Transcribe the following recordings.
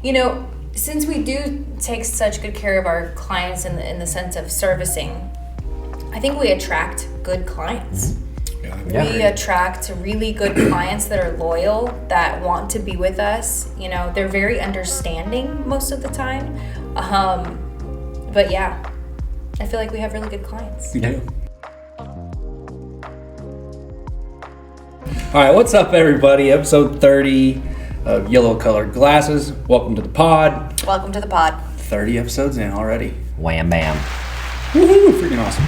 You know, since we do take such good care of our clients in the sense of servicing, I think we attract good clients. We attract really good clients that are loyal, that want to be with us. You know, they're very understanding most of the time. But yeah, I feel like we have really good clients. You do. All right, what's up, everybody? Episode 30 of Yellow Colored Glasses. Welcome to the pod. Welcome to the pod. 30 episodes in already. Wham bam. Woohoo! Freaking awesome.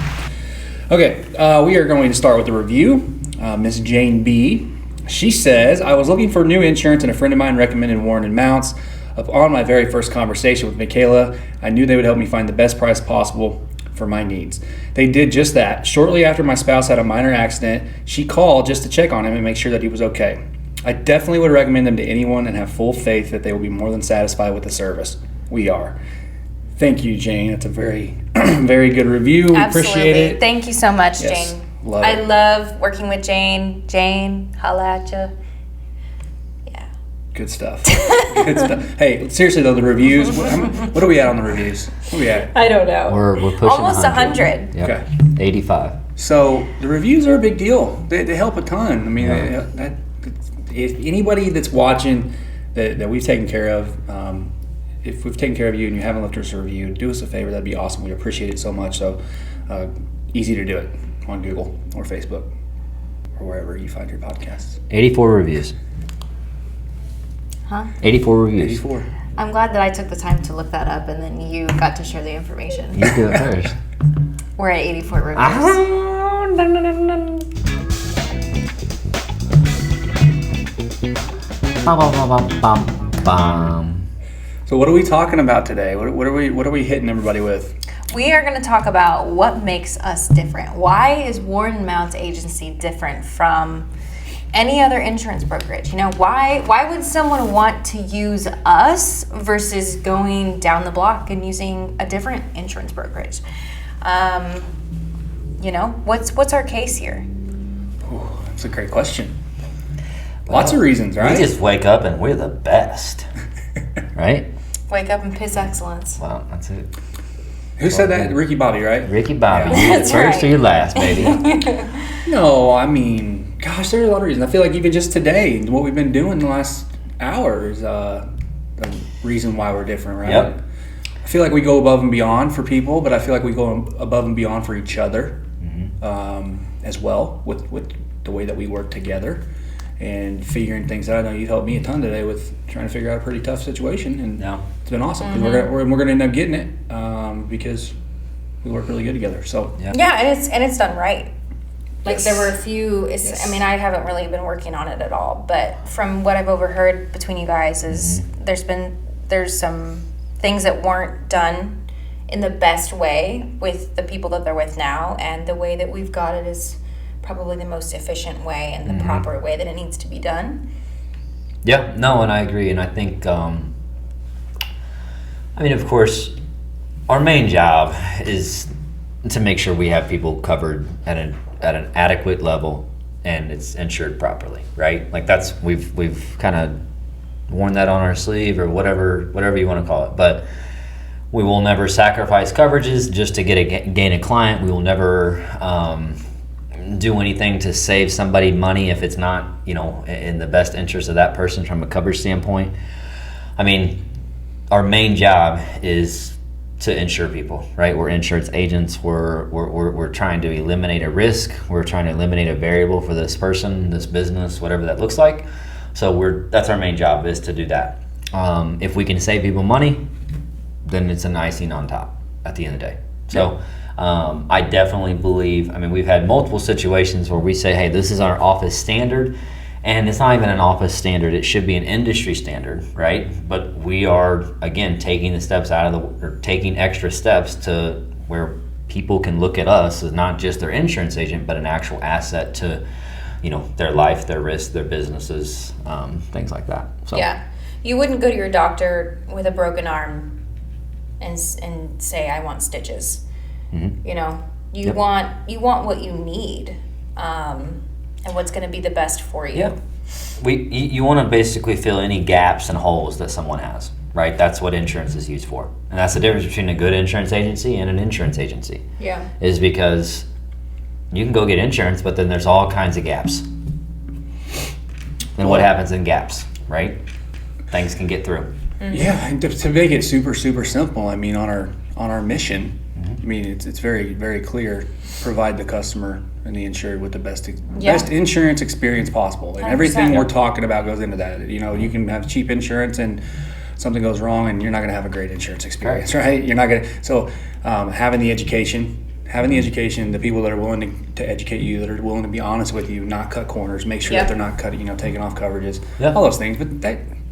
Okay, we are going to start with the review. Miss Jane B. She says, I was looking for new insurance and a friend of mine recommended Warren Mounce. Upon my very first conversation with Michaela, I knew they would help me find the best price possible for my needs. They did just that. Shortly after my spouse had a minor accident, she called just to check on him and make sure that he was okay. I definitely would recommend them to anyone and have full faith that they will be more than satisfied with the service. We are. Thank you, Jane. That's a very, very good review. We appreciate it. Thank you so much, Yes, Jane. love I it. love working with Jane. Jane, holla at ya. Yeah. Good stuff. Good stuff. Hey, seriously though, the reviews. What are we at on the reviews? What are we at? I don't know. We're pushing almost 100. Yep. Okay. 85. So the reviews are a big deal. They help a ton. I mean, Yeah. if anybody that's watching that we've taken care of, if we've taken care of you and you haven't left us a review, do us a favor. That'd be awesome. We appreciate it so much. So easy to do it on Google or Facebook or wherever you find your podcasts. 84 reviews. Huh? 84 reviews. 84. I'm glad that I took the time to look that up and then you got to share the information. You do it first. We're at 84 reviews. Dun, dun, dun, dun. Bum, bum, bum, bum, bum. So what are we talking about today? What are we hitting everybody with? We are going to talk about what makes us different. Why is Warren Mounce Agency different from any other insurance brokerage? You know, why would someone want to use us versus going down the block and using a different insurance brokerage? You know, what's our case here? Ooh, that's a great question. Lots of reasons, right? We just wake up and we're the best. Right? Wake up and piss excellence. Well, that's it. Who said that? Ricky Bobby, right? Ricky Bobby. Yeah. You That's the first right. or your last, baby. No, I mean, gosh, there's a lot of reasons. I feel like even just today, what we've been doing the last hour is the reason why we're different, right? Yep. I feel like we go above and beyond for people, but I feel like we go above and beyond for each other as well with the way that we work together and figuring things out. I know you've helped me a ton today with trying to figure out a pretty tough situation, and Yeah. it's been awesome because we're going to end up getting it because we work really good together. So Yeah. Yeah, and it's done right. Like Yes. there were a few. Yes. I mean, I haven't really been working on it at all, but from what I've overheard between you guys is there's some things that weren't done in the best way with the people that they're with now, and the way that we've got it is probably the most efficient way and the proper way that it needs to be done. Yeah, no, and I agree. And I think, I mean, of course, our main job is to make sure we have people covered at an adequate level and it's insured properly, right? Like that's we've kind of worn that on our sleeve or whatever you want to call it. But we will never sacrifice coverages just to gain a client. We will never do anything to save somebody money if it's not, you know, in the best interest of that person from a coverage standpoint. I mean, our main job is to insure people, right? We're insurance agents. We're trying to eliminate a risk. We're trying to eliminate a variable for this person, this business, whatever that looks like. So that's our main job, is to do that. If we can save people money, then it's an icing on top at the end of the day. So I definitely believe, I mean, we've had multiple situations where we say, hey, this is our office standard, and it's not even an office standard. It should be an industry standard, right? But we are, again, taking the steps taking extra steps to where people can look at us as not just their insurance agent, but an actual asset to, you know, their life, their risk, their businesses, things like that. So Yeah, you wouldn't go to your doctor with a broken arm and say, I want stitches. You know, you Yep. want what you need, and what's going to be the best for you. Yeah. You want to basically fill any gaps and holes that someone has, right? That's what insurance is used for. And that's the difference between a good insurance agency and an insurance agency. Yeah. Is because you can go get insurance, but then there's all kinds of gaps. And what happens in gaps, right? Things can get through. Yeah, and to make it super simple, I mean, on our mission, I mean, it's very, very clear. Provide the customer and the insured with the best insurance experience possible, and 100%. everything we're talking about goes into that. You know, you can have cheap insurance and something goes wrong, and you're not going to have a great insurance experience, right? You're not going to. So, having the education, the people that are willing to educate you, that are willing to be honest with you, not cut corners, make sure that they're not cutting, taking off coverages, all those things. But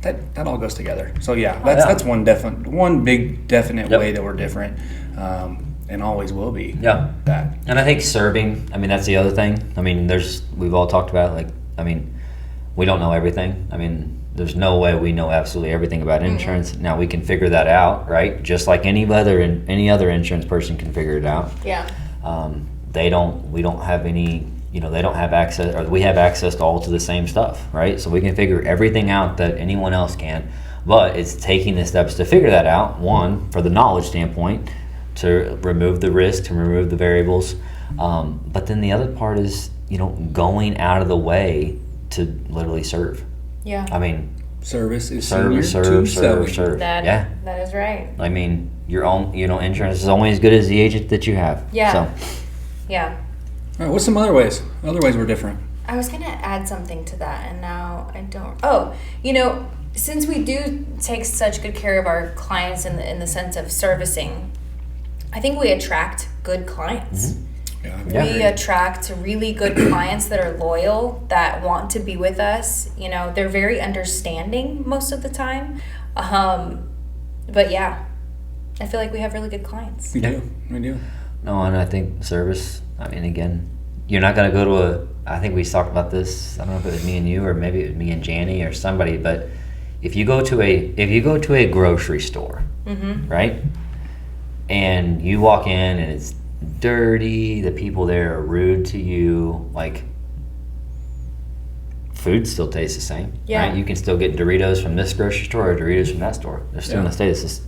that all goes together. So that's one big definite way that we're different. And always will be. Yeah. That. And I think serving, I mean, that's the other thing. I mean, we've all talked about, like, I mean, we don't know everything. I mean, there's no way we know absolutely everything about insurance. Now we can figure that out, right? Just like any other insurance person can figure it out. Yeah. We don't have any, they don't have access, or we have access to all to the same stuff, right? So we can figure everything out that anyone else can. But it's taking the steps to figure that out, one, for the knowledge standpoint, to remove the risk, to remove the variables. But then the other part is, going out of the way to literally serve. Yeah. I mean, service is serve. That is right. I mean, insurance is only as good as the agent that you have. Yeah. So. Yeah. All right, what's some other ways? Other ways we're different. I was going to add something to that, and now I don't. Oh, since we do take such good care of our clients in the sense of servicing, I think we attract good clients. We attract really good clients that are loyal, that want to be with us. They're very understanding most of the time. But yeah, I feel like we have really good clients. We do. No, and I think service, I mean, again, you're not going to go to I think we talked about this, I don't know if it was me and you, or maybe it was me and Janie or somebody, but if you go to a grocery store, right? And you walk in and it's dirty, the people there are rude to you, like, food still tastes the same, right? You can still get Doritos from this grocery store or Doritos from that store. They're still going to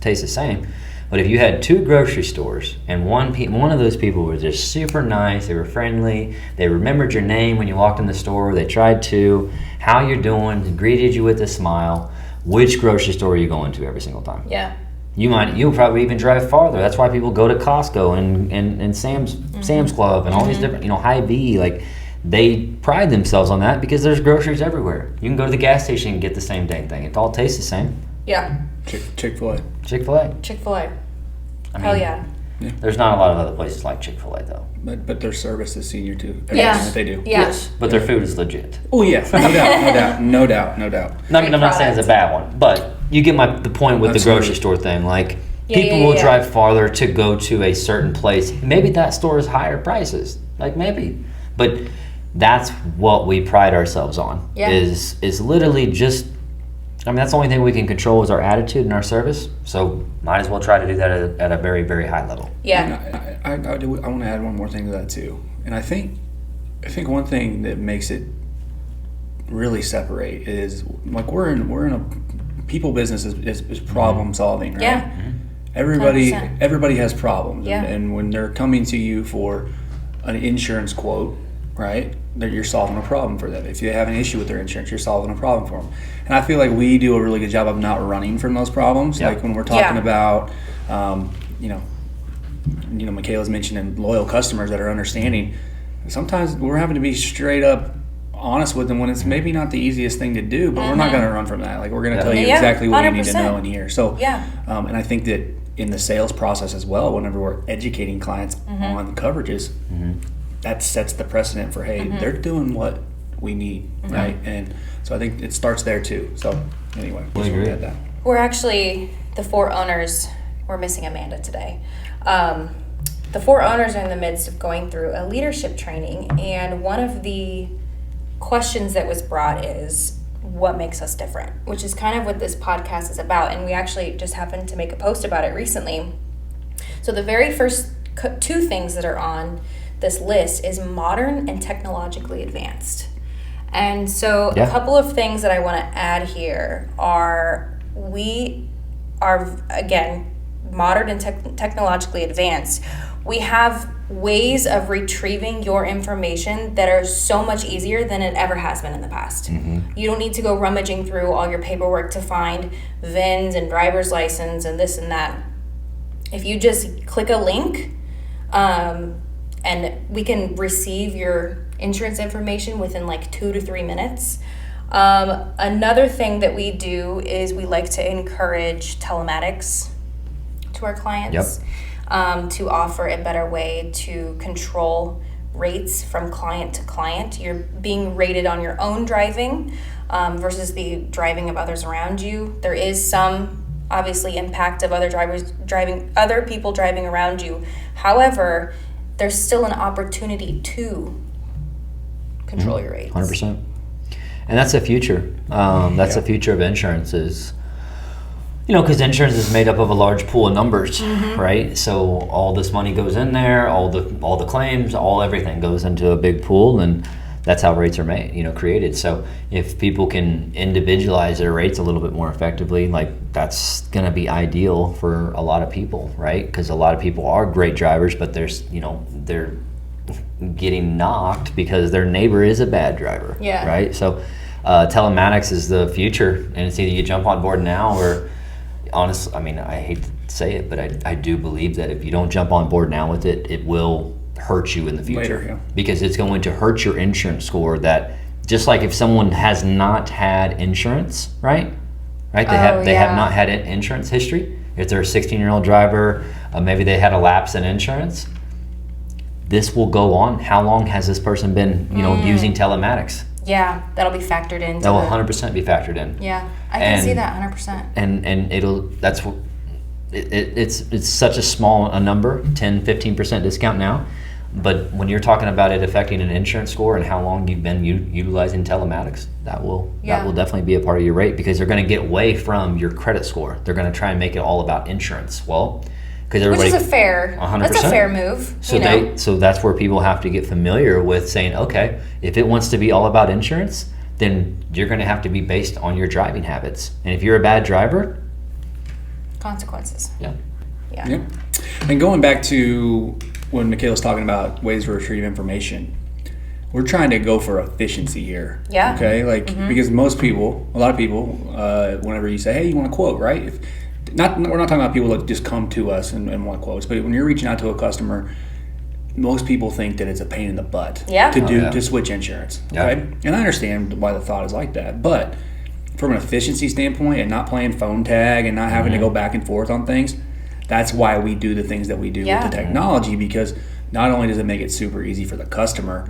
taste the same. But if you had two grocery stores and one of those people was just super nice, they were friendly, they remembered your name when you walked in the store, they tried to, how you're doing, greeted you with a smile, which grocery store are you going to every single time? Yeah. You'll probably even drive farther. That's why people go to Costco and Sam's Club and all these different, Hy-Vee, like, they pride themselves on that because there's groceries everywhere. You can go to the gas station and get the same dang thing. It all tastes the same. Yeah. Chick-fil-A. Chick-fil-A. Hell yeah. There's not a lot of other places like Chick-fil-A though. But their service is senior too. Yes, they do. Yeah. Yes, but their food is legit. Oh yes, no doubt. I'm not saying it's a bad one, but you get the point with the grocery store thing. Like, people will drive farther to go to a certain place. Maybe that store is higher prices. Like, maybe, but that's what we pride ourselves on. Yeah. Is literally just. I mean, that's the only thing we can control is our attitude and our service. So might as well try to do that at a very, very high level. Yeah. I want to add one more thing to that too, and I think one thing that makes it really separate is, like, we're in a people business is problem solving, right? Yeah. Everybody 100%. Everybody has problems, Yeah. and when they're coming to you for an insurance quote, right, that you're solving a problem for them. If you have an issue with their insurance, you're solving a problem for them. And I feel like we do a really good job of not running from those problems. Yeah. Like when we're talking about, Michaela's mentioning loyal customers that are understanding. Sometimes we're having to be straight up honest with them when it's maybe not the easiest thing to do, but we're not going to run from that. Like, we're going to tell you exactly what you need to know in here. So, and I think that in the sales process as well, whenever we're educating clients on coverages, that sets the precedent for, hey, they're doing what we need, right? And so I think it starts there too. So anyway, just want to add that. We're actually the 4 owners. We're missing Amanda today. The 4 owners are in the midst of going through a leadership training, and one of the questions that was brought is, what makes us different? Which is kind of what this podcast is about, and we actually just happened to make a post about it recently. So the very first 2 things that are on this list is modern and technologically advanced. And so a couple of things that I want to add here are, we are, again, modern and technologically advanced, we have ways of retrieving your information that are so much easier than it ever has been in the past. You don't need to go rummaging through all your paperwork to find VINs and driver's license and this and that. If you just click a link, and we can receive your insurance information within like 2 to 3 minutes. Another thing that we do is we like to encourage telematics to our clients. To offer a better way to control rates from client to client. You're being rated on your own driving versus the driving of others around you. There is some obviously impact of other people driving around you. However, there's still an opportunity to control your rates. 100%. And that's the future. That's the future of insurance is, because insurance is made up of a large pool of numbers, right? So all this money goes in there, all the claims, everything goes into a big pool, and that's how rates are made, created. So if people can individualize their rates a little bit more effectively, like that's going to be ideal for a lot of people, right? Because a lot of people are great drivers, but they're getting knocked because their neighbor is a bad driver, right? So telematics is the future, and it's either you jump on board now or honestly, I hate to say it, but I do believe that if you don't jump on board now with it, it will hurt you in the future. Later, because it's going to hurt your insurance score. That just like if someone has not had insurance, right? They have not had insurance history. If they're a 16-year-old driver, maybe they had a lapse in insurance. This will go on. How long has this person been, using telematics? Yeah, that'll be factored in. That will 100% be factored in. Yeah, I can see that 100%. And it's such a small number, 10-15% discount now. But when you're talking about it affecting an insurance score and how long you've been utilizing telematics, that will definitely be a part of your rate, because they're going to get away from your credit score. They're going to try and make it all about insurance. Well, because everybody, which is that's a fair move. So that's where people have to get familiar with saying, okay, if it wants to be all about insurance, then you're going to have to be based on your driving habits. And if you're a bad driver, consequences. Yeah. And going back to when Michaela's talking about ways to retrieve information, we're trying to go for efficiency here. Yeah. Okay. Because a lot of people, whenever you say, hey, you want a quote, right? We're not talking about people that just come to us and want quotes, but when you're reaching out to a customer, most people think that it's a pain in the butt to switch insurance. Okay. And I understand why the thought is like that, but from an efficiency standpoint and not playing phone tag and not having to go back and forth on things, that's why we do the things that we do with the technology, because not only does it make it super easy for the customer,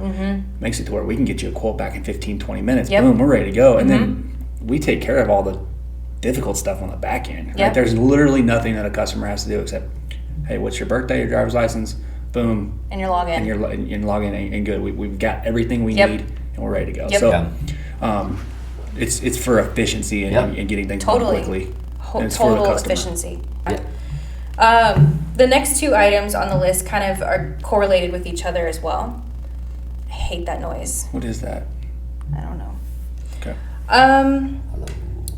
makes it to where we can get you a quote back in 15-20 minutes. Boom, we're ready to go. And then we take care of all the difficult stuff on the back end. Right? There's literally nothing that a customer has to do except, hey, what's your birthday, your driver's license, boom, and you're logged in. And you're logged in and good. We've got everything we need and we're ready to go. So it's for efficiency and getting things done quickly. And it's total for the customer. efficiency. The next two items on the list kind of are correlated with each other as well. I hate that noise. What is that? I don't know. Okay.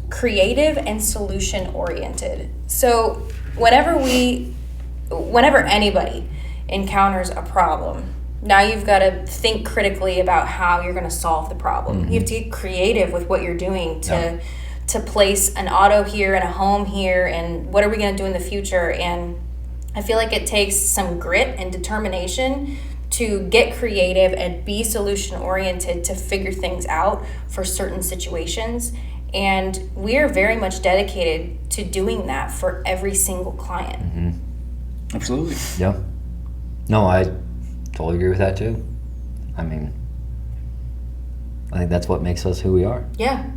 Creative and solution oriented. So whenever anybody encounters a problem, now you've got to think critically about how you're going to solve the problem. You have to get creative with what you're doing to place an auto here and a home here, and what are we going to do in the future. And I feel like it takes some grit and determination to get creative and be solution oriented to figure things out for certain situations. And we are very much dedicated to doing that for every single client. Absolutely. Yeah. No, I totally agree with that too. I think that's what makes us who we are. Yeah.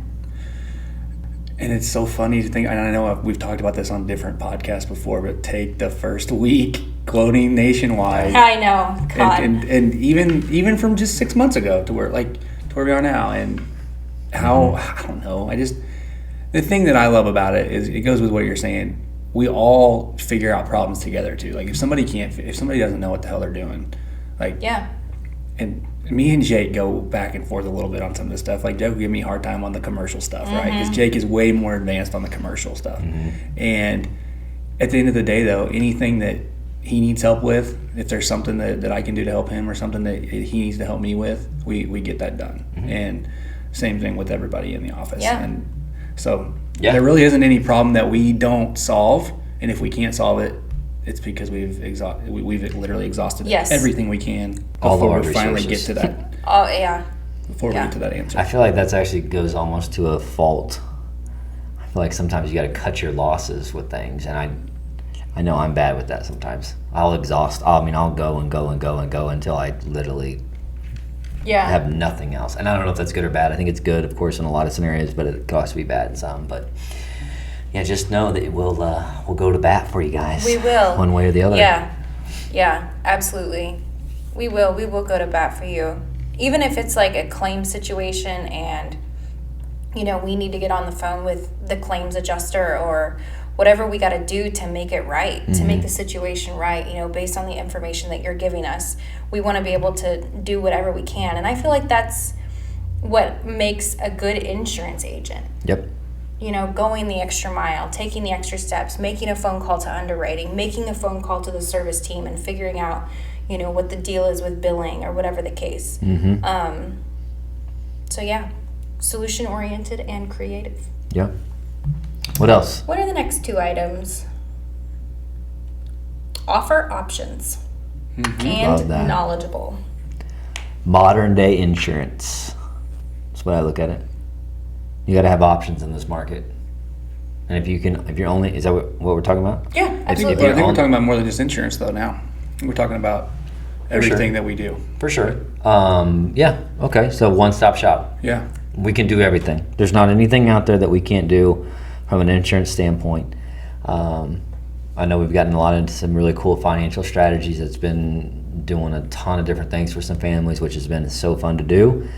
And it's so funny to think, and I know we've talked about this on different podcasts before, but take the first week quoting nationwide. I know. God. And even from just 6 months ago to where we are now, and how I don't know. The thing that I love about it is it goes with what you're saying. We all figure out problems together too. Like if somebody doesn't know what the hell they're doing, and me and Jake go back and forth a little bit on some of this stuff. Like, Jake will give me a hard time on the commercial stuff, right? Because Jake is way more advanced on the commercial stuff. And at the end of the day, though, anything that he needs help with, if there's something that I can do to help him or something that he needs to help me with, we get that done. And same thing with everybody in the office. Yeah. And so there really isn't any problem that we don't solve. And if we can't solve it, it's because we've literally exhausted everything we can before we finally get to that. Before we get to that answer. I feel like that's actually goes almost to a fault. I feel like sometimes you got to cut your losses with things, and I know I'm bad with that sometimes. I'll go and go and go and go until I literally have nothing else. And I don't know if that's good or bad. I think it's good, of course, in a lot of scenarios, but it could also be bad in some. But yeah, just know that we'll go to bat for you guys. We will. One way or the other. Yeah, absolutely. We will go to bat for you. Even if it's like a claim situation and, we need to get on the phone with the claims adjuster or whatever we got to do to make it right, to make the situation right, based on the information that you're giving us. We want to be able to do whatever we can. And I feel like that's what makes a good insurance agent. Yep. Going the extra mile, taking the extra steps, making a phone call to underwriting, making a phone call to the service team and figuring out, what the deal is with billing or whatever the case. So yeah, solution-oriented and creative. Yeah. What else? What are the next 2 items? Offer options and knowledgeable. Modern day insurance. That's what I look at it. You got to have options in this market. And is that what we're talking about? Yeah, absolutely. I think we're talking about more than just insurance though now. We're talking about everything that we do. For sure. Yeah. Okay. So one-stop shop. Yeah. We can do everything. There's not anything out there that we can't do from an insurance standpoint. I know we've gotten a lot into some really cool financial strategies. It's been doing a ton of different things for some families, which has been so fun to do.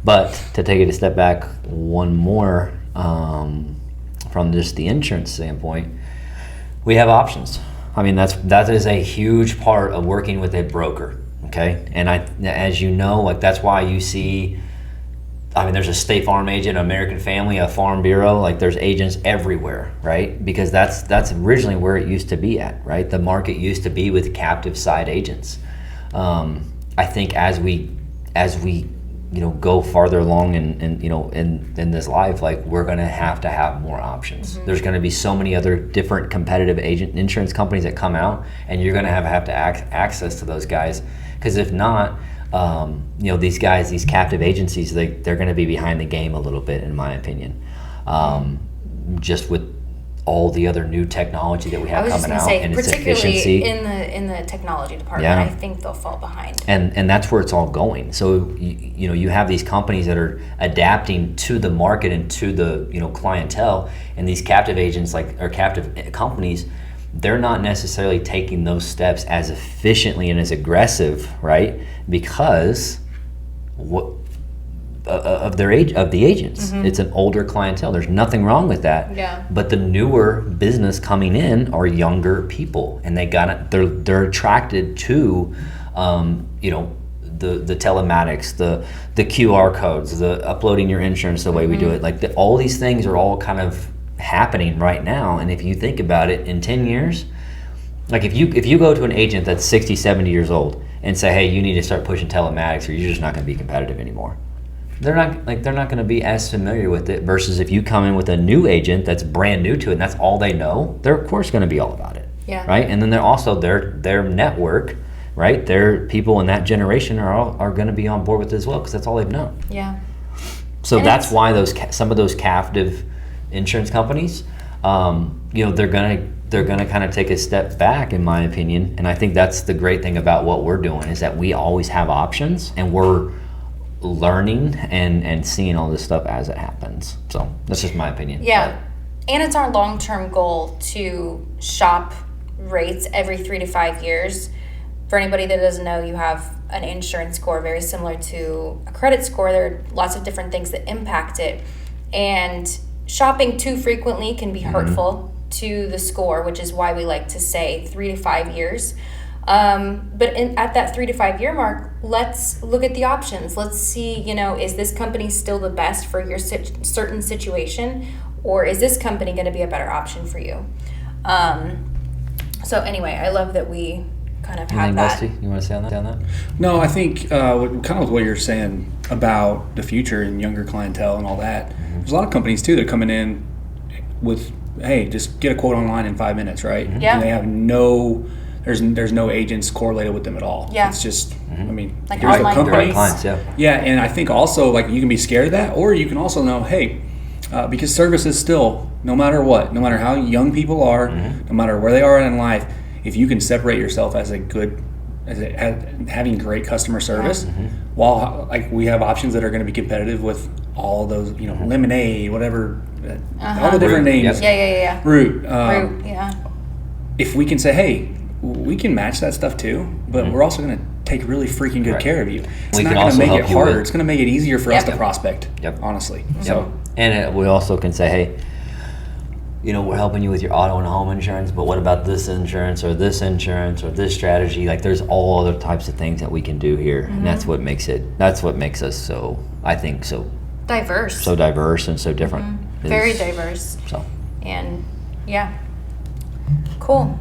But to take it a step back, one more from just the insurance standpoint, we have options. I mean, that is a huge part of working with a broker, okay? And as you know, like that's why you see, there's a State Farm agent, an American Family, a Farm Bureau, like there's agents everywhere, right? Because that's originally where it used to be at, right? The market used to be with captive side agents. I think as we go farther along in this life, like we're going to have more options. There's going to be so many other different competitive agent insurance companies that come out, and you're going to have to access to those guys, because if not, these guys, these captive agencies, they're going to be behind the game a little bit, in my opinion, just with all the other new technology that we have coming out and its efficiency. In the technology department, I think they'll fall behind. And that's where it's all going. So you have these companies that are adapting to the market and to the clientele, and these captive agents or captive companies, they're not necessarily taking those steps as efficiently and as aggressive, right? Because of the agents. It's an older clientele. There's nothing wrong with that. Yeah. But the newer business coming in are younger people, and they're attracted to the telematics, the QR codes, the uploading your insurance the way we do it. Like all these things are all kind of happening right now. And if you think about it, in 10 years, like if you go to an agent that's 60, 70 years old and say, hey, you need to start pushing telematics or you're just not going to be competitive anymore. They're not going to be as familiar with it, versus if you come in with a new agent that's brand new to it and that's all they know, they're of course going to be all about it. Yeah. Right? And then they're also their network, right? Their people in that generation are going to be on board with it as well, because that's all they've known. Yeah. So and that's why some of those captive insurance companies, they're gonna kind of take a step back, in my opinion. And I think that's the great thing about what we're doing, is that we always have options, and we're learning and seeing all this stuff as it happens. So that's just my opinion. Yeah. And it's our long-term goal to shop rates every 3 to 5 years. For anybody that doesn't know, you have an insurance score very similar to a credit score. There are lots of different things that impact it. And shopping too frequently can be hurtful to the score, which is why we like to say 3 to 5 years. But at that 3 to 5 year mark, let's look at the options. Let's see, is this company still the best for your certain situation, or is this company going to be a better option for you? So anyway, I love that we kind of have that. Dusty, you want to say on that? No, I think kind of with what you're saying about the future and younger clientele and all that, there's a lot of companies too that are coming in with, hey, just get a quote online in 5 minutes, right? Yeah. And they have there's no agents correlated with them at all. Yeah. It's just, I mean, Like here's the online company. Direct clients, yeah. Yeah, and I think also like you can be scared of that, or you can also know, hey, because service is still, no matter what, no matter how young people are, no matter where they are in life, if you can separate yourself as having great customer service, while like we have options that are going to be competitive with all of those, lemonade, whatever, all the different names. Yeah. Root. Root, yeah. If we can say, hey, we can match that stuff too, but we're also going to take really freaking good care of you. It's We not can going to also make help it you harder. with- It's going to make it easier for us Yep. to prospect, Yep. honestly. Yep. So, And we also can say, hey, we're helping you with your auto and home insurance, but what about this insurance or this strategy? Like there's all other types of things that we can do here. And that's what makes us so, I think, so Diverse. diverse and so different. Very Is- diverse. So, And yeah. Cool.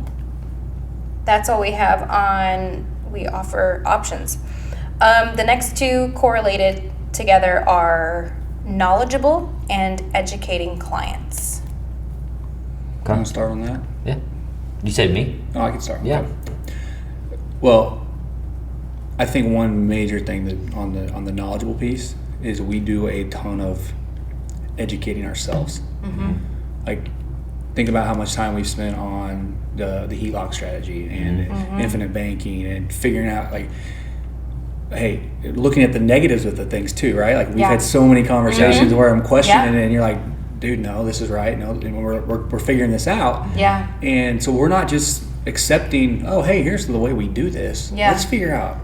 That's all we have on we offer options. The next two correlated together are knowledgeable and educating clients. can I start on that? yeah. You said me? Oh, I can start. Yeah. Okay. Well, I think one major thing that on the knowledgeable piece is we do a ton of educating ourselves. Like, think about how much time we've spent on the HELOC strategy and infinite banking and figuring out, like, hey, looking at the negatives of the things too, right? Like, we've had so many conversations where I'm questioning it and you're like, dude, no, this is right. No, and we're figuring this out. Yeah. And so we're not just accepting, oh, hey, here's the way we do this. Yeah. Let's figure out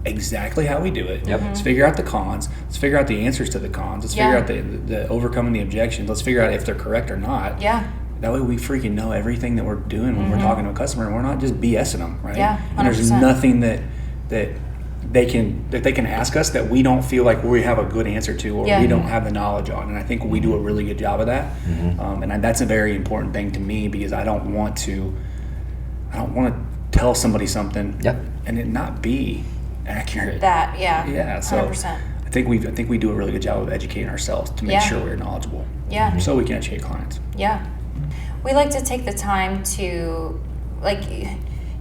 exactly how we do it. Yep. Let's figure out the cons. Let's figure out the answers to the cons. Let's figure out the overcoming the objections. Let's figure out if they're correct or not. Yeah. That way we freaking know everything that we're doing when we're talking to a customer, and we're not just BSing them, right? Yeah, 100%. And there's nothing that they can ask us that we don't feel like we have a good answer to, or we don't have the knowledge on. And I think we do a really good job of that. And that's a very important thing to me, because I don't want to tell somebody something and it not be accurate. Yeah. So 100%. I think we do a really good job of educating ourselves to make sure we're knowledgeable. Yeah. So we can educate clients. Yeah. We like to take the time to, like,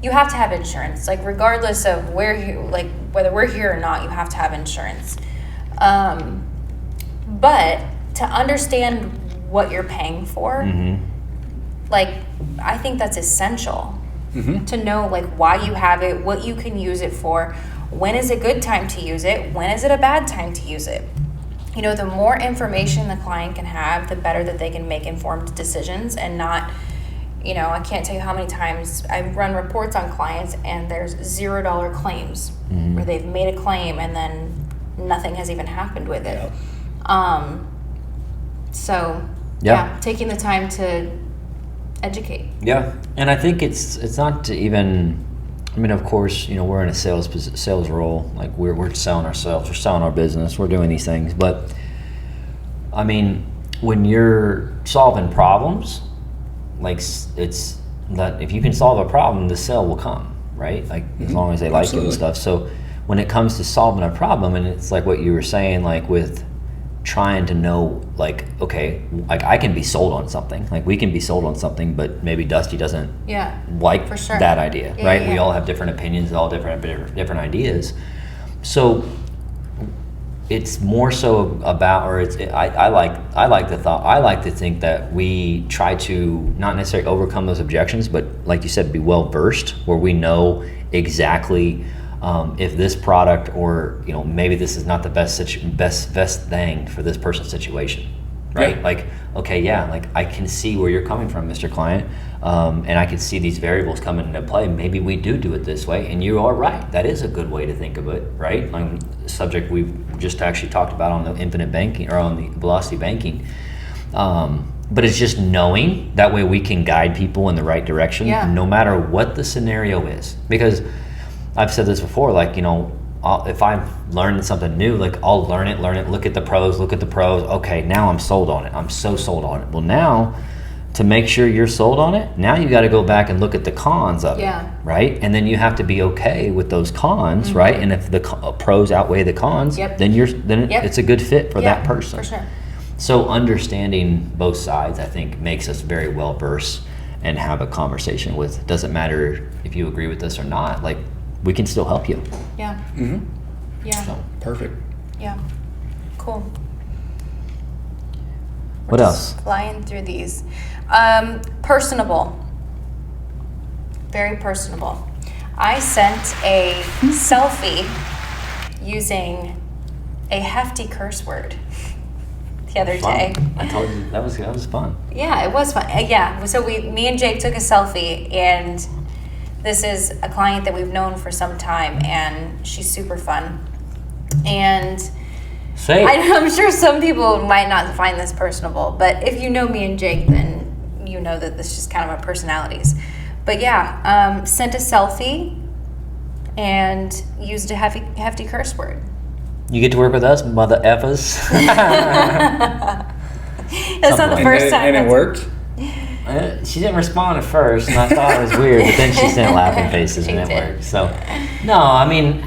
you have to have insurance. Like, regardless of whether we're here or not, you have to have insurance. But to understand what you're paying for, like, I think that's essential. To know, like, why you have it, what you can use it for, when is a good time to use it, when is it a bad time to use it. The more information the client can have, the better that they can make informed decisions, and not, I can't tell you how many times I've run reports on clients and there's $0 claims where they've made a claim and then nothing has even happened with it. Taking the time to educate. Yeah, and I think it's not to even. I mean, of course, we're in a sales role. Like we're selling ourselves, we're selling our business, we're doing these things. But I mean, when you're solving problems, like it's that if you can solve a problem, the sale will come, right? Like as long as they like it and stuff. So when it comes to solving a problem, and it's like what you were saying, like with trying to know, like, okay, like I can be sold on something, like we can be sold on something, but maybe Dusty doesn't like for sure. that idea, right? Yeah. We all have different opinions, all different ideas. So it's more so about, or I like to think that we try to not necessarily overcome those objections, but like you said, be well versed, where we know exactly if this product, or maybe this is not the best thing for this person's situation, right? Like, okay, like I can see where you're coming from, Mr. Client, and I can see these variables coming into play. Maybe we do it this way, and you are right. That is a good way to think of it, right? Like the subject we've just actually talked about on the infinite banking, or on the velocity banking. but it's just knowing that way we can guide people in the right direction, no matter what the scenario is. Because I've said this before, like, you know, if I've learned something new, like I'll learn it, look at the pros. Okay, now I'm sold on it. I'm so sold on it. Well, now to make sure you're sold on it, now you got to go back and look at the cons of it, right? And then you have to be okay with those cons, right? And if the pros outweigh the cons, then it's a good fit for that person. For sure. So understanding both sides, I think, makes us very well versed and have a conversation with. Doesn't matter if you agree with this or not. Like, we can still help you. Yeah. Yeah. So, perfect. Yeah. Cool. What else? Flying through these. Personable. Very personable. I sent a selfie using a hefty curse word the other day. I told you that was fun. Yeah, it was fun. Yeah. So me and Jake took a selfie, and this is a client that we've known for some time, and she's super fun. And I'm sure some people might not find this personable, but if you know me and Jake, then you know that this is just kind of our personalities. But yeah, sent a selfie and used a hefty curse word. You get to work with us, mother effers. That's not the first time. And it worked? She didn't respond at first, and I thought it was weird, but then she sent laughing faces, and it worked. So, no, I mean,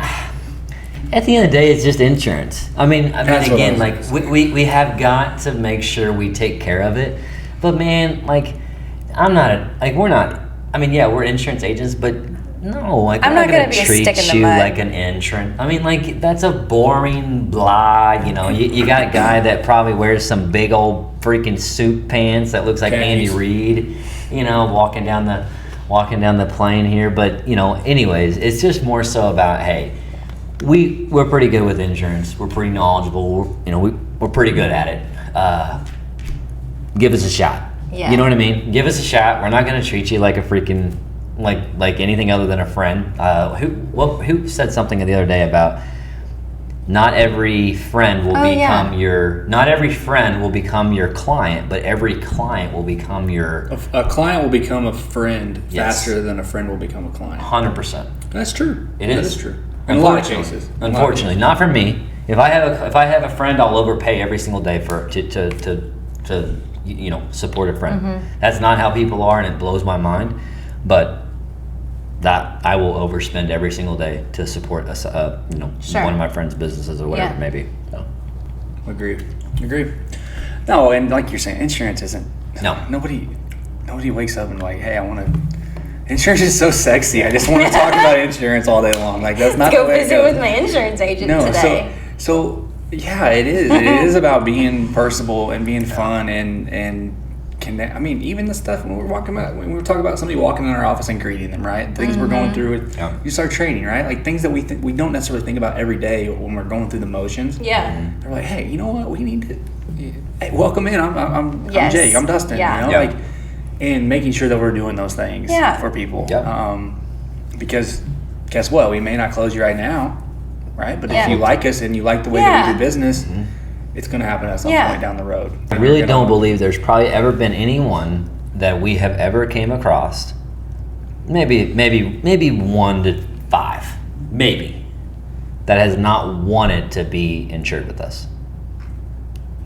at the end of the day, it's just insurance. I mean again, like, we have got to make sure we take care of it. But man, like, we're insurance agents, but no, like, I'm we're not gonna be treat a stick in the you mud. like an insurance. I mean, like, that's a boring blah. You know, you got a guy that probably wears some big old freaking suit pants that looks like Andy Reid. You know, walking down the plane here. But you know, anyways, it's just more so about, hey, we're pretty good with insurance. We're pretty knowledgeable. We're pretty good at it. Give us a shot. Yeah. You know what I mean? Give us a shot. We're not going to treat you like a freaking like anything other than a friend. Who said something the other day about not every friend will become your client, but every client will become your. A client will become a friend faster than a friend will become a client. 100%. That's true. It is. That is true. In a lot of cases. Unfortunately, not for me. If I have a friend, I'll overpay every single day to support a friend. Mm-hmm. That's not how people are, and it blows my mind. But that I will overspend every single day to support one of my friends' businesses or whatever it may be. So. Agreed. No, and like you're saying, insurance isn't. No. Nobody wakes up and like, hey, I want to. Insurance is so sexy. I just want to talk about insurance all day long. Like, that's not the way it goes. Go visit with my insurance agent today. So yeah, it is. It is about being personable and being fun and connect. I mean, even the stuff when we were talking about somebody walking in our office and greeting them, right? Things we're going through with you start training, right? Like things that we don't necessarily think about every day when we're going through the motions. Yeah. They're like, hey, you know what? We need to. Hey, welcome in. I'm Jake. I'm Dustin. Yeah. You know, like, and making sure that we're doing those things for people. Yeah. Because guess what? We may not close you right now, right? But if you like us and you like the way that we do business, it's going to happen at some point down the road. I really don't believe there's probably ever been anyone that we have ever came across, maybe 1 to 5, maybe, that has not wanted to be insured with us.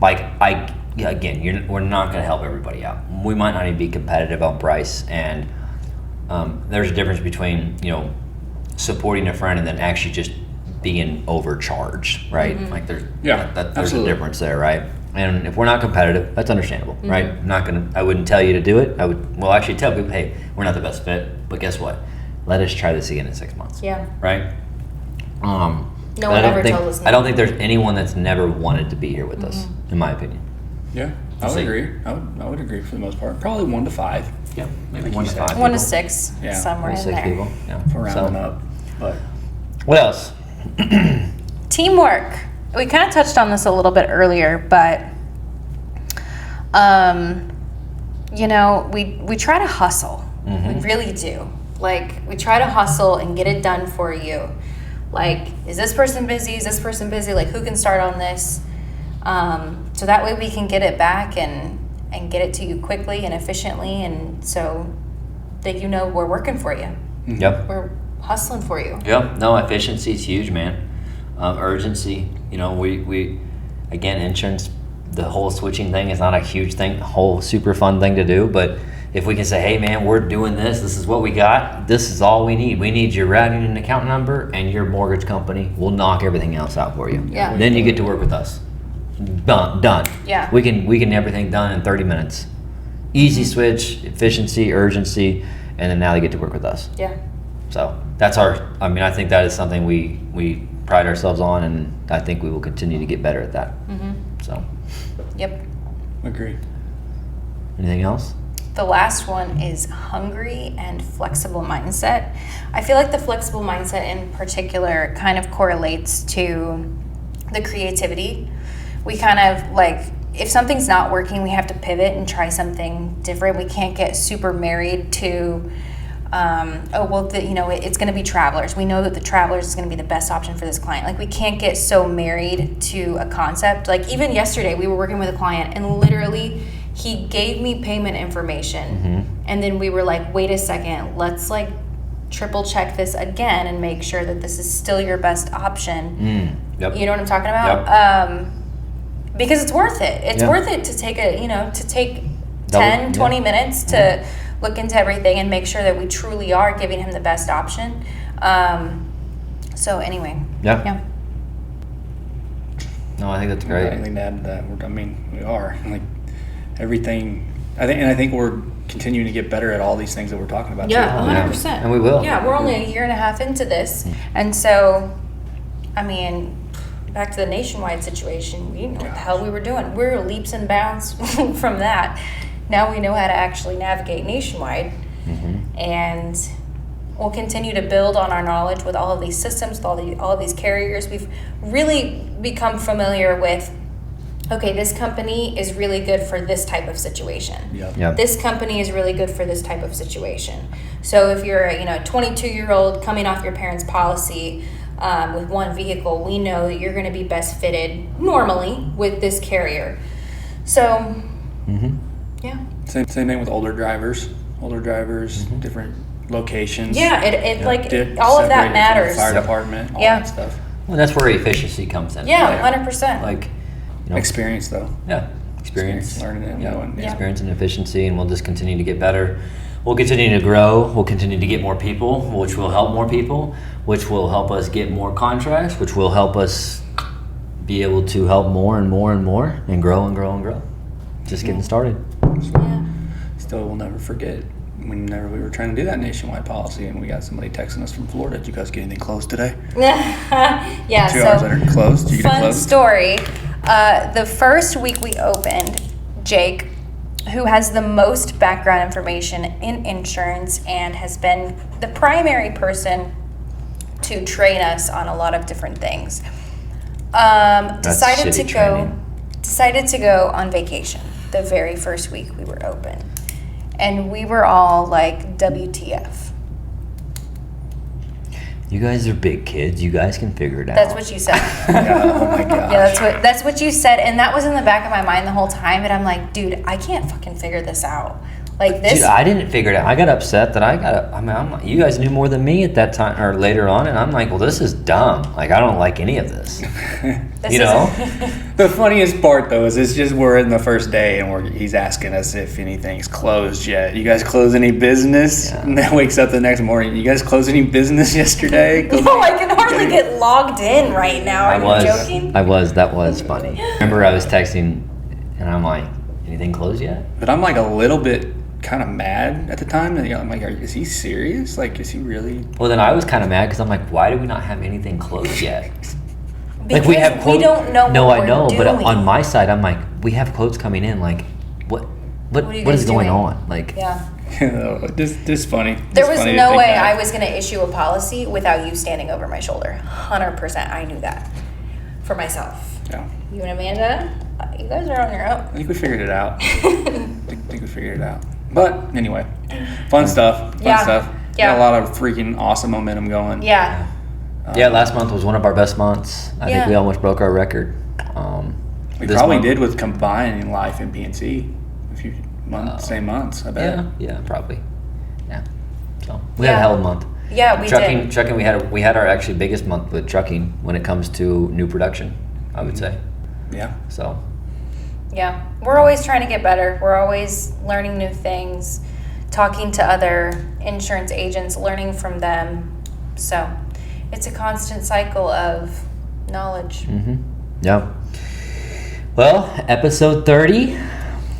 Like, we're not going to help everybody out. We might not even be competitive on price, and there's a difference between supporting a friend and then actually just being overcharged, right? Mm-hmm. Like there's absolutely. a difference there, right? And if we're not competitive, that's understandable, right? I wouldn't tell you to do it. I would actually tell people, hey, we're not the best fit, but guess what? Let us try this again in 6 months. Yeah. Right? No one ever told us no. I don't think there's anyone that's never wanted to be here with us, in my opinion. Yeah, I would agree. I would agree for the most part. Probably 1 to 5. Yeah, maybe Like 1 you to said. 5. 1 to people. 6, somewhere 1 to in 6 there. people. Yeah. For rounding up. But what else? Teamwork. We kind of touched on this a little bit earlier, but we try to hustle. We really do. Like, we try to hustle and get it done for you. Like, is this person busy? Is this person busy? Like, who can start on this? So that way we can get it back and and get it to you quickly and efficiently, and so that you know we're working for you. Yep. We're hustling for you. Yep. No, efficiency is huge, man. Urgency. You know, we again, insurance, the whole switching thing is not a huge thing, a whole super fun thing to do, but if we can say, hey man, we're doing this is what we got, this is all we need your routing and account number and your mortgage company, we'll knock everything else out for you. Yeah. Then you get to work with us. Done. Yeah. We can everything done in 30 minutes. Easy switch, efficiency, urgency, and then now they get to work with us. Yeah. So that's I think that is something we pride ourselves on, and I think we will continue to get better at that. So. Yep. Agree. Anything else? The last one is hungry and flexible mindset. I feel like the flexible mindset in particular kind of correlates to the creativity. We kind of like, if something's not working, we have to pivot and try something different. We can't get super married to, it's going to be Travelers. We know that the Travelers is going to be the best option for this client. Like, we can't get so married to a concept. Like, even yesterday, we were working with a client, and literally, he gave me payment information, and then we were like, wait a second, let's like triple check this again and make sure that this is still your best option. Yep. You know what I'm talking about? Yep. Because it's worth it. It's worth it to take 10, 20 minutes to look into everything and make sure that we truly are giving him the best option. So anyway. Yeah. No, I think that's great. Anything to add to that? We are. Like, everything, I think we're continuing to get better at all these things that we're talking about. Yeah, too. 100%. And we will. Yeah, we're only a year and a half into this. And so, back to the nationwide situation, we know what the hell we were doing. We were leaps and bounds from that. Now we know how to actually navigate nationwide. And we'll continue to build on our knowledge with all of these systems, with all of these carriers. We've really become familiar with, okay, this company is really good for this type of situation. Yep. This company is really good for this type of situation. So if you're a 22-year-old coming off your parents' policy with one vehicle, we know that you're going to be best fitted normally with this carrier. So, yeah. Same thing with older drivers. Different locations. Yeah, all of that matters. Fire department, all that stuff. Well, that's where efficiency comes in. Yeah, 100%. Like, experience though. Yeah, experience. Learning and knowing. Yeah. Experience and efficiency, and we'll just continue to get better. We'll continue to grow. We'll continue to get more people, which will help more people, which will help us get more contracts, which will help us be able to help more and more and more, and grow and grow and grow. Just getting started. Yeah. Still, we'll never forget whenever we were trying to do that nationwide policy, and we got somebody texting us from Florida. Did you guys get anything closed today? Yeah. 2 hours later, closed. Did you get it Fun closed? story. The first week we opened, Jake, who has the most background information in insurance and has been the primary person to train us on a lot of different things, decided to go on vacation the very first week we were open. And we were all like, WTF. You guys are big kids. You guys can figure it out. That's what you said. Oh my gosh. Yeah, that's what you said, and that was in the back of my mind the whole time. And I'm like, dude, I can't fucking figure this out. Like this. Dude, I didn't figure it out. I got upset that I'm like, you guys knew more than me at that time or later on, and I'm like, well, this is dumb. Like, I don't like any of this. The funniest part though is it's just we're in the first day and he's asking us if anything's closed yet. You guys close any business? Yeah. And then wakes up the next morning. You guys close any business yesterday? No, I can hardly get logged in right now. Are you joking? That was funny. Remember, I was texting, and I'm like, anything closed yet? But I'm like a little bit kind of mad at the time. And I'm like, is he serious? Like, is he really? Well, then I was kind of mad because I'm like, why do we not have anything closed yet? Because we have quotes. We don't know. No, what I know, we're but doing. on my side, I'm like, we have quotes coming in. Like, what are you is guys going doing? on? Like, Yeah. Just funny. There Just was funny to no think way back. I was going to issue a policy without you standing over my shoulder. 100%. I knew that for myself. Yeah. You and Amanda, you guys are on your own. I think we figured it out. I think we figured it out. But anyway, fun stuff. Yeah. Got a lot of freaking awesome momentum going. Yeah. yeah, last month was one of our best months. I think we almost broke our record. We this probably month- did with combining life and PNC. A few months, same months, I bet. Yeah, probably. Yeah. So we had a hell of a month. Yeah, we did. Trucking, we had our actually biggest month with trucking when it comes to new production, I would say. Yeah. So. Yeah, we're always trying to get better. We're always learning new things, talking to other insurance agents, learning from them. So it's a constant cycle of knowledge. Mm-hmm. Yeah. Well, episode 30.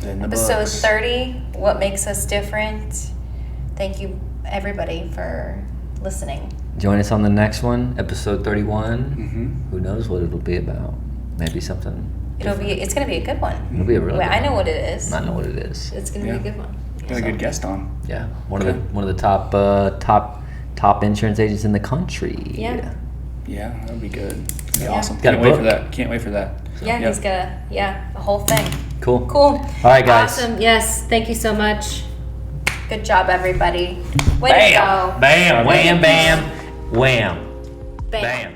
Episode 30, what makes us different. Thank you, everybody, for listening. Join us on the next one, episode 31. Mm-hmm. Who knows what it'll be about? Maybe something. It's going to be a good one. It'll be a really. Wait, good I know one. what it is. I know what it is. It's going to be a good one. Got a good guest on. Yeah, one of the top insurance agents in the country. Yeah. Yeah, that'd be good. That'd be Yeah. awesome. Got a Can't wait book. for that. Can't wait for that. Yeah, Yep. he's got the whole thing. Cool. Cool. All right, guys. Awesome. Yes, thank you so much. Good job, everybody. Way to Bam, go. bam, wham, bam, wham, Bam. bam.